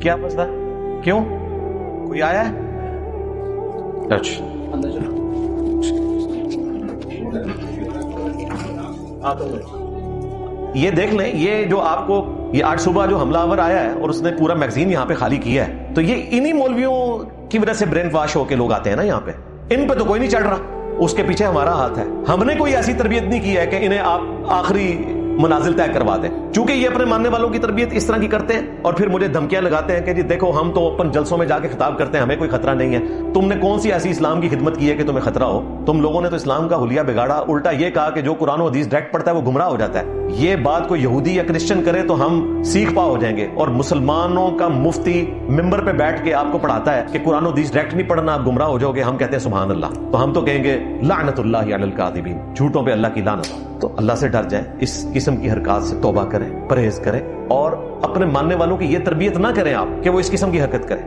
کیا مسئلہ؟ کیوں؟ کوئی آیا ہے؟ اچھا اندر چلو. یہ دیکھ لیں، یہ جو آپ کو یہ آج صبح جو حملہ آور آیا ہے اور اس نے پورا میگزین یہاں پہ خالی کیا ہے، تو یہ انہی مولویوں کی وجہ سے برین واش ہو کے لوگ آتے ہیں نا یہاں پہ. ان پہ تو کوئی نہیں چڑھ رہا، اس کے پیچھے ہمارا ہاتھ ہے. ہم نے کوئی ایسی تربیت نہیں کی ہے کہ انہیں آپ آخری منازل طے کروا دیں، چونکہ یہ اپنے ماننے والوں کی تربیت اس طرح کی کرتے ہیں اور پھر مجھے دھمکیاں لگاتے ہیں کہ جی دیکھو ہم تو اپن جلسوں میں جا کے خطاب کرتے ہیں، ہمیں کوئی خطرہ نہیں ہے. تم نے کون سی ایسی اسلام کی خدمت کی ہے کہ تمہیں خطرہ ہو؟ تم لوگوں نے تو اسلام کا حلیہ بگاڑا. الٹا یہ کہا کہ جو قرآن و حدیث ڈائریکٹ پڑھتا ہے وہ گمراہ ہو جاتا ہے. یہ بات کوئی یہودی یا کرسچن کرے تو ہم سیکھ پا ہو جائیں گے، اور مسلمانوں کا مفتی ممبر پہ بیٹھ کے آپ کو پڑھاتا ہے کہ قرآن و حدیث ڈائریکٹ نہیں پڑھنا، آپ گمراہ ہو جاؤ گے. ہم کہتے ہیں سبحان اللہ، تو ہم تو کہیں گے لعنت اللہ علی الکاذبین، جھوٹوں پہ اللہ کی لعنت. تو اللہ سے ڈر جائیں، اس قسم کی حرکات سے توبہ کریں، پرہیز کریں، اور اپنے ماننے والوں کی یہ تربیت نہ کریں آپ کہ وہ اس قسم کی حرکت کریں.